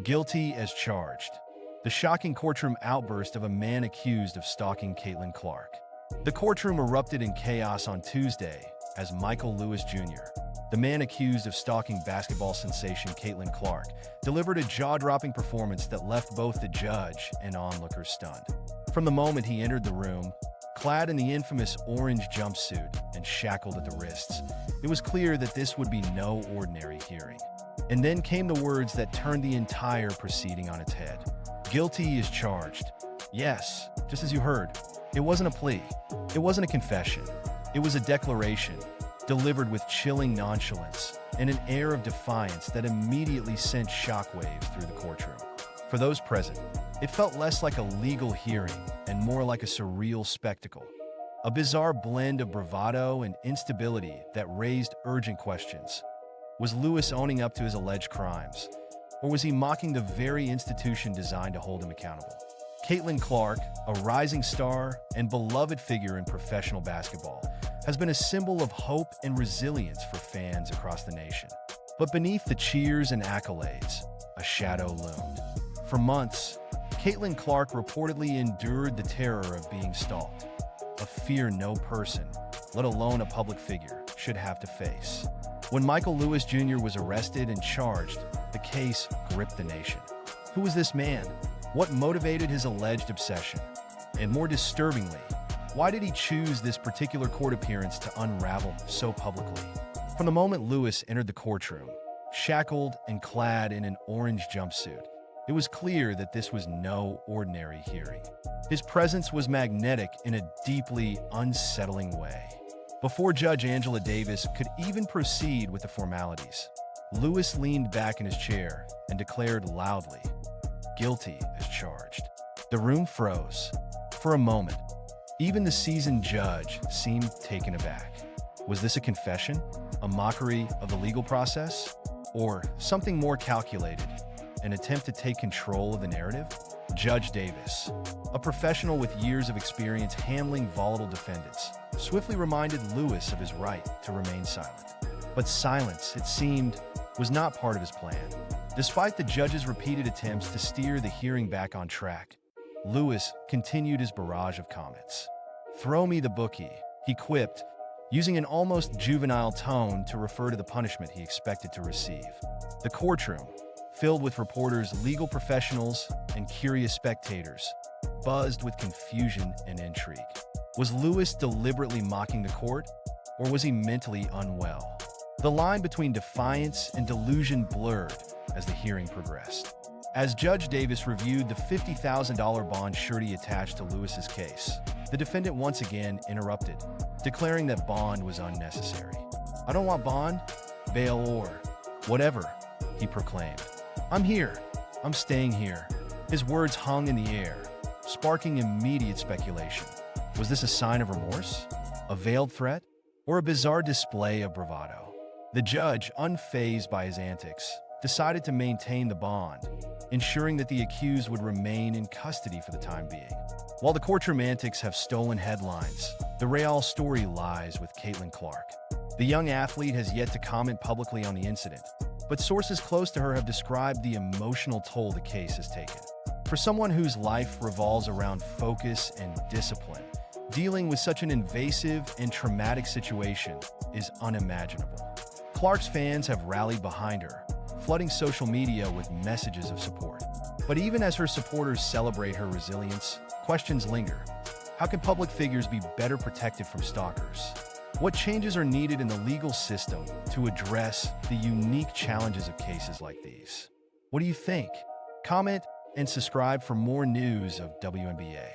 Guilty as charged. The shocking courtroom outburst of a man accused of stalking Caitlin Clark. The courtroom erupted in chaos on Tuesday as Michael Lewis Jr., the man accused of stalking basketball sensation Caitlin Clark, delivered a jaw-dropping performance that left both the judge and onlookers stunned. From the moment he entered the room, clad in the infamous orange jumpsuit and shackled at the wrists, it was clear that this would be no ordinary hearing. And then came the words that turned the entire proceeding on its head. Guilty is charged. Yes, just as you heard. It wasn't a plea. It wasn't a confession. It was a declaration, delivered with chilling nonchalance and an air of defiance that immediately sent shockwaves through the courtroom. For those present, it felt less like a legal hearing and more like a surreal spectacle. A bizarre blend of bravado and instability that raised urgent questions. Was Lewis owning up to his alleged crimes? Or was he mocking the very institution designed to hold him accountable? Caitlin Clark, a rising star and beloved figure in professional basketball, has been a symbol of hope and resilience for fans across the nation. But beneath the cheers and accolades, a shadow loomed. For months, Caitlin Clark reportedly endured the terror of being stalked, a fear no person, let alone a public figure, should have to face. When Michael Lewis Jr. was arrested and charged, the case gripped the nation. Who was this man? What motivated his alleged obsession? And more disturbingly, why did he choose this particular court appearance to unravel so publicly? From the moment Lewis entered the courtroom, shackled and clad in an orange jumpsuit, it was clear that this was no ordinary hearing. His presence was magnetic in a deeply unsettling way. Before Judge Angela Davis could even proceed with the formalities, Lewis leaned back in his chair and declared loudly, "Guilty as charged." The room froze. For a moment, even the seasoned judge seemed taken aback. Was this a confession, a mockery of the legal process, or something more calculated, an attempt to take control of the narrative? Judge Davis, a professional with years of experience handling volatile defendants, swiftly reminded Lewis of his right to remain silent. But silence, it seemed, was not part of his plan. Despite the judge's repeated attempts to steer the hearing back on track, Lewis continued his barrage of comments. "Throw me the bookie," he quipped, using an almost juvenile tone to refer to the punishment he expected to receive. The courtroom, filled with reporters, legal professionals, and curious spectators, buzzed with confusion and intrigue. Was Lewis deliberately mocking the court, or was he mentally unwell? The line between defiance and delusion blurred as the hearing progressed. As Judge Davis reviewed the $50,000 bond surety attached to Lewis's case, the defendant once again interrupted, declaring that bond was unnecessary. "I don't want bond, bail, or whatever," he proclaimed. "I'm here. I'm staying here." His words hung in the air, sparking immediate speculation. Was this a sign of remorse, a veiled threat, or a bizarre display of bravado? The judge, unfazed by his antics, decided to maintain the bond, ensuring that the accused would remain in custody for the time being. While the courtroom antics have stolen headlines, the real story lies with Caitlin Clark. The young athlete has yet to comment publicly on the incident, but sources close to her have described the emotional toll the case has taken. For someone whose life revolves around focus and discipline, dealing with such an invasive and traumatic situation is unimaginable. Clark's fans have rallied behind her, flooding social media with messages of support. But even as her supporters celebrate her resilience, questions linger. How can public figures be better protected from stalkers? What changes are needed in the legal system to address the unique challenges of cases like these? What do you think? Comment and subscribe for more news of WNBA.